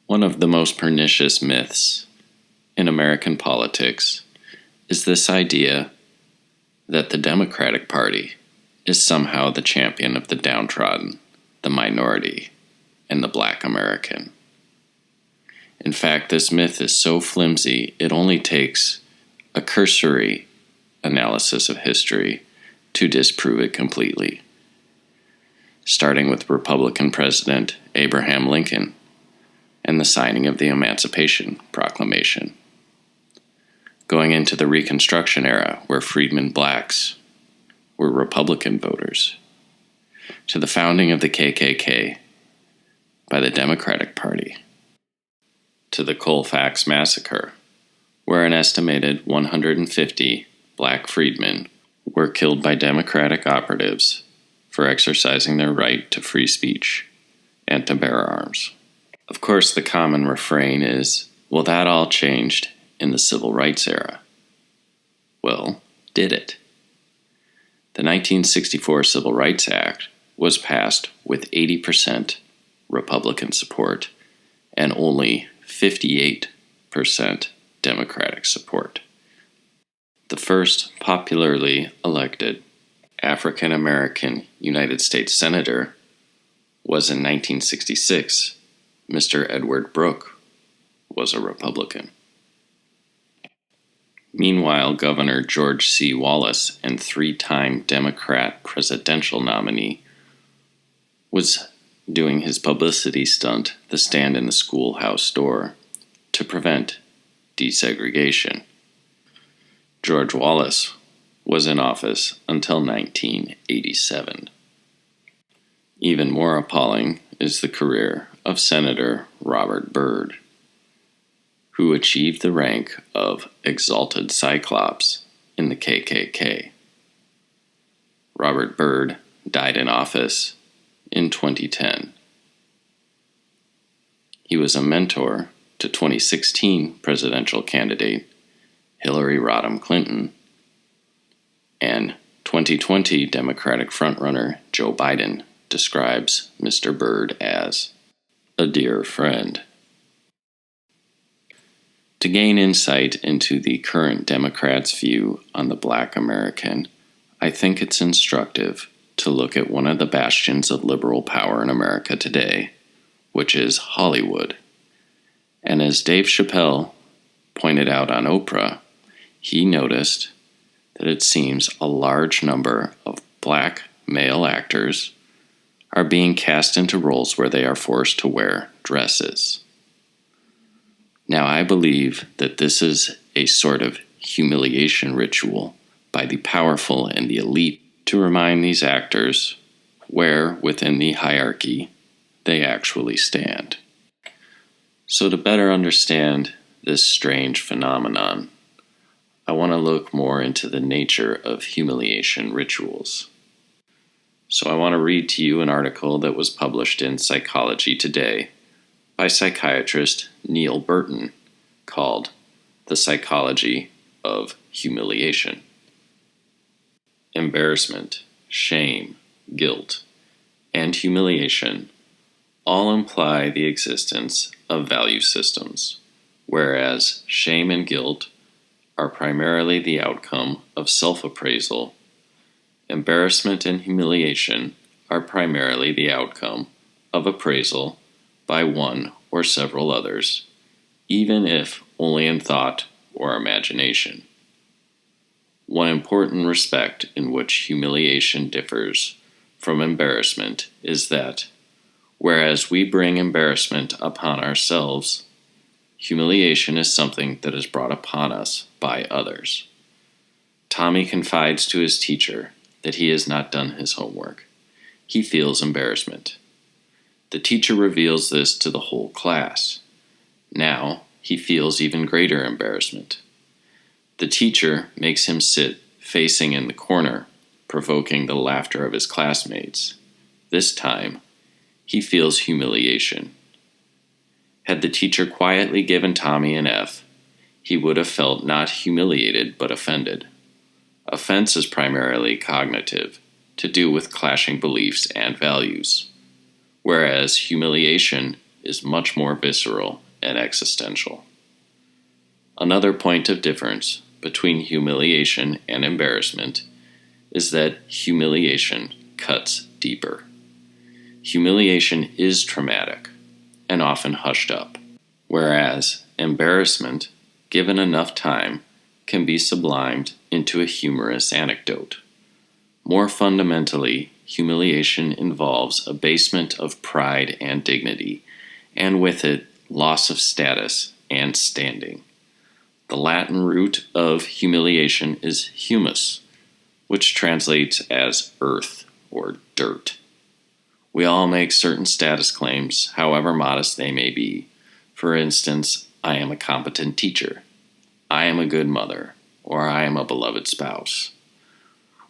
One of the most pernicious myths in American politics is this idea that the Democratic Party is somehow the champion of the downtrodden, the minority, and the Black American. In fact, this myth is so flimsy, it only takes a cursory analysis of history to disprove it completely. Starting with Republican President Abraham Lincoln and the signing of the Emancipation Proclamation. Going into the Reconstruction era, where freedmen blacks were Republican voters, to the founding of the KKK by the Democratic Party, to the Colfax Massacre, where an estimated 150 black freedmen were killed by Democratic operatives for exercising their right to free speech and to bear arms. Of course, the common refrain is, well, that all changed in the Civil Rights era. Well, did it? The 1964 Civil Rights Act was passed with 80% Republican support and only 58% Democratic support. The first popularly elected African American United States Senator was in 1966. Mr. Edward Brooke was a Republican. Meanwhile, Governor George C. Wallace, and three-time Democrat presidential nominee, was doing his publicity stunt, the stand in the schoolhouse door, to prevent desegregation. George Wallace was in office until 1987. Even more appalling is the career of Senator Robert Byrd, who achieved the rank of Exalted Cyclops in the KKK. Robert Byrd died in office in 2010. He was a mentor to 2016 presidential candidate Hillary Rodham Clinton and 2020 Democratic frontrunner Joe Biden describes Mr. Byrd as a dear friend. To gain insight into the current Democrats' view on the Black American, I think it's instructive to look at one of the bastions of liberal power in America today, which is Hollywood. And as Dave Chappelle pointed out on Oprah, he noticed that it seems a large number of black male actors are being cast into roles where they are forced to wear dresses. Now, I believe that this is a sort of humiliation ritual by the powerful and the elite to remind these actors where within the hierarchy they actually stand. So to better understand this strange phenomenon, I want to look more into the nature of humiliation rituals. So I want to read to you an article that was published in Psychology Today by psychiatrist Neil Burton called The Psychology of Humiliation. Embarrassment, shame, guilt, and humiliation all imply the existence of value systems, whereas shame and guilt are primarily the outcome of self-appraisal. Embarrassment and humiliation are primarily the outcome of appraisal by one or several others, even if only in thought or imagination. One important respect in which humiliation differs from embarrassment is that, whereas we bring embarrassment upon ourselves, humiliation is something that is brought upon us by others. Tommy confides to his teacher that he has not done his homework. He feels embarrassment. The teacher reveals this to the whole class. Now, he feels even greater embarrassment. The teacher makes him sit facing in the corner, provoking the laughter of his classmates. This time, he feels humiliation. Had the teacher quietly given Tommy an F, he would have felt not humiliated but offended. Offense is primarily cognitive, to do with clashing beliefs and values, whereas humiliation is much more visceral and existential. Another point of difference between humiliation and embarrassment is that humiliation cuts deeper. Humiliation is traumatic and often hushed up, whereas embarrassment, given enough time, can be sublimed into a humorous anecdote. More fundamentally, humiliation involves abasement of pride and dignity, and with it, loss of status and standing. The Latin root of humiliation is humus, which translates as earth or dirt. We all make certain status claims, however modest they may be. For instance, I am a competent teacher, I am a good mother, or I am a beloved spouse.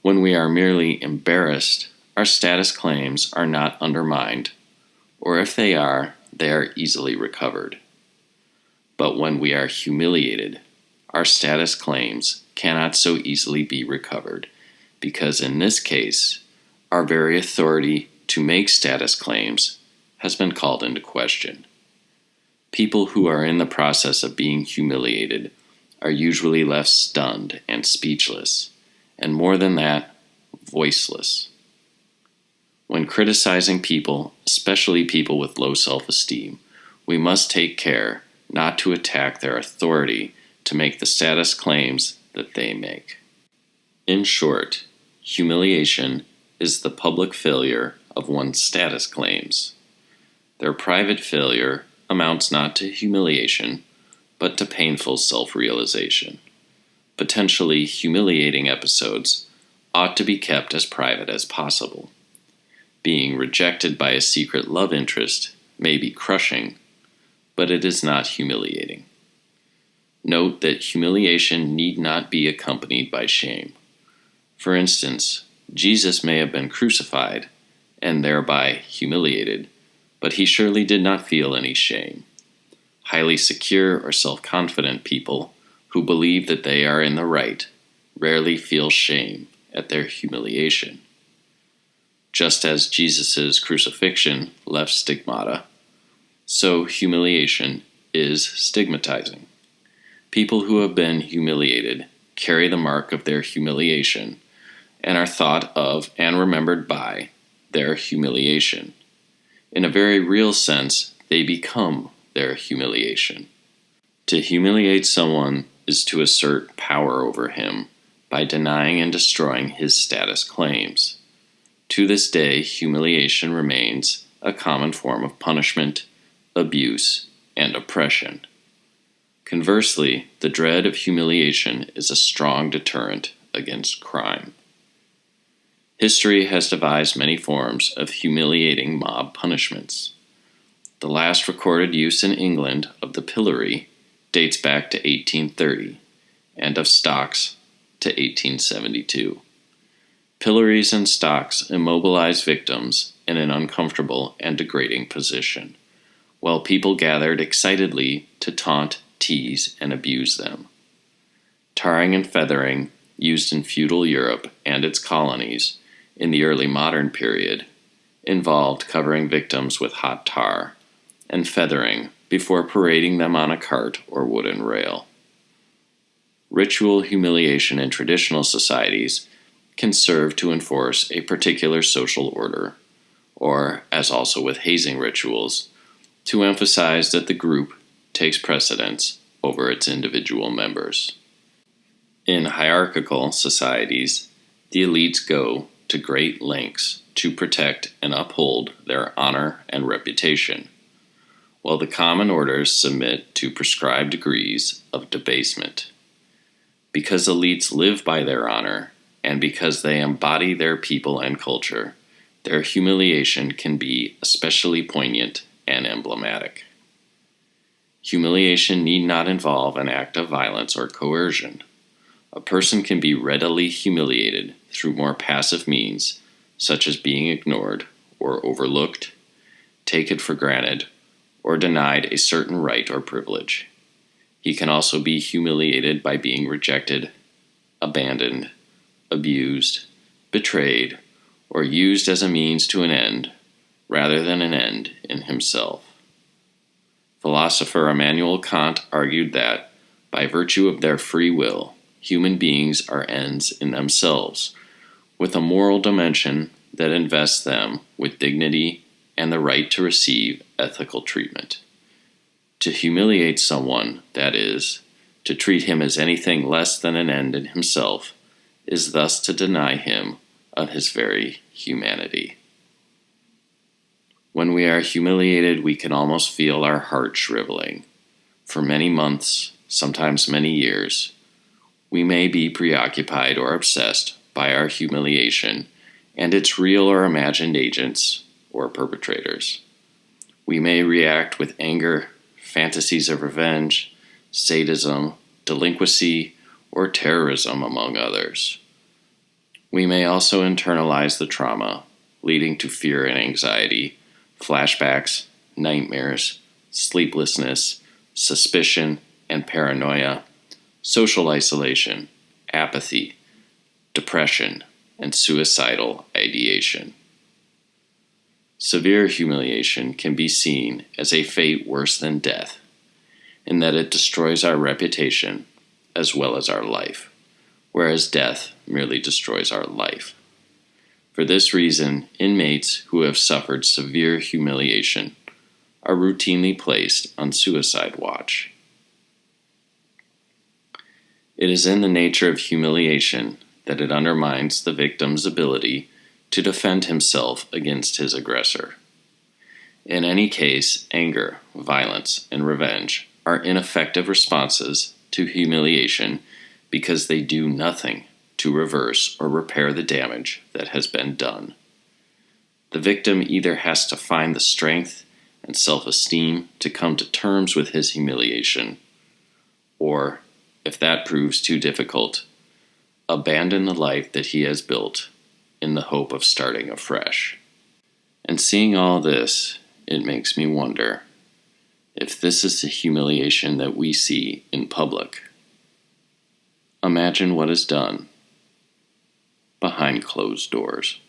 When we are merely embarrassed, our status claims are not undermined, or if they are easily recovered. But when we are humiliated, our status claims cannot so easily be recovered, because in this case, our very authority to make status claims has been called into question. People who are in the process of being humiliated are usually left stunned and speechless, and more than that, voiceless. When criticizing people, especially people with low self-esteem, we must take care not to attack their authority to make the status claims that they make. In short, humiliation is the public failure of one's status claims. Their private failure amounts not to humiliation, but to painful self-realization. Potentially humiliating episodes ought to be kept as private as possible. Being rejected by a secret love interest may be crushing, but it is not humiliating. Note that humiliation need not be accompanied by shame. For instance, Jesus may have been crucified and thereby humiliated, but he surely did not feel any shame. Highly secure or self-confident people who believe that they are in the right rarely feel shame at their humiliation. Just as Jesus' crucifixion left stigmata, so humiliation is stigmatizing. People who have been humiliated carry the mark of their humiliation and are thought of and remembered by their humiliation. In a very real sense, they become their humiliation. To humiliate someone is to assert power over him by denying and destroying his status claims. To this day, humiliation remains a common form of punishment, abuse, and oppression. Conversely, the dread of humiliation is a strong deterrent against crime. History has devised many forms of humiliating mob punishments. The last recorded use in England of the pillory dates back to 1830, and of stocks to 1872. Pillories and stocks immobilize victims in an uncomfortable and degrading position, while people gathered excitedly to taunt, tease, and abuse them. Tarring and feathering, used in feudal Europe and its colonies in the early modern period, involved covering victims with hot tar and feathering before parading them on a cart or wooden rail. Ritual humiliation in traditional societies can serve to enforce a particular social order, or, as also with hazing rituals, to emphasize that the group takes precedence over its individual members. In hierarchical societies, the elites go to great lengths to protect and uphold their honor and reputation, while the common orders submit to prescribed degrees of debasement. Because elites live by their honor, and because they embody their people and culture, their humiliation can be especially poignant and emblematic. Humiliation need not involve an act of violence or coercion. A person can be readily humiliated through more passive means, such as being ignored or overlooked, taken for granted, or denied a certain right or privilege. He can also be humiliated by being rejected, abandoned, abused, betrayed, or used as a means to an end, rather than an end in himself. Philosopher Immanuel Kant argued that, by virtue of their free will, human beings are ends in themselves, with a moral dimension that invests them with dignity and the right to receive ethical treatment. To humiliate someone, that is, to treat him as anything less than an end in himself, is thus to deny him of his very humanity. When we are humiliated, we can almost feel our heart shriveling. For many months, sometimes many years, we may be preoccupied or obsessed by our humiliation and its real or imagined agents or perpetrators. We may react with anger, fantasies of revenge, sadism, delinquency, or terrorism, among others. We may also internalize the trauma, leading to fear and anxiety, flashbacks, nightmares, sleeplessness, suspicion and paranoia, social isolation, apathy, depression, and suicidal ideation. Severe humiliation can be seen as a fate worse than death, in that it destroys our reputation as well as our life, whereas death merely destroys our life. For this reason, inmates who have suffered severe humiliation are routinely placed on suicide watch. It is in the nature of humiliation that it undermines the victim's ability to defend himself against his aggressor. In any case, anger, violence, and revenge are ineffective responses to humiliation because they do nothing to reverse or repair the damage that has been done. The victim either has to find the strength and self-esteem to come to terms with his humiliation, or, if that proves too difficult, abandon the life that he has built in the hope of starting afresh. And seeing all this, it makes me wonder if this is the humiliation that we see in public. Imagine what is done behind closed doors.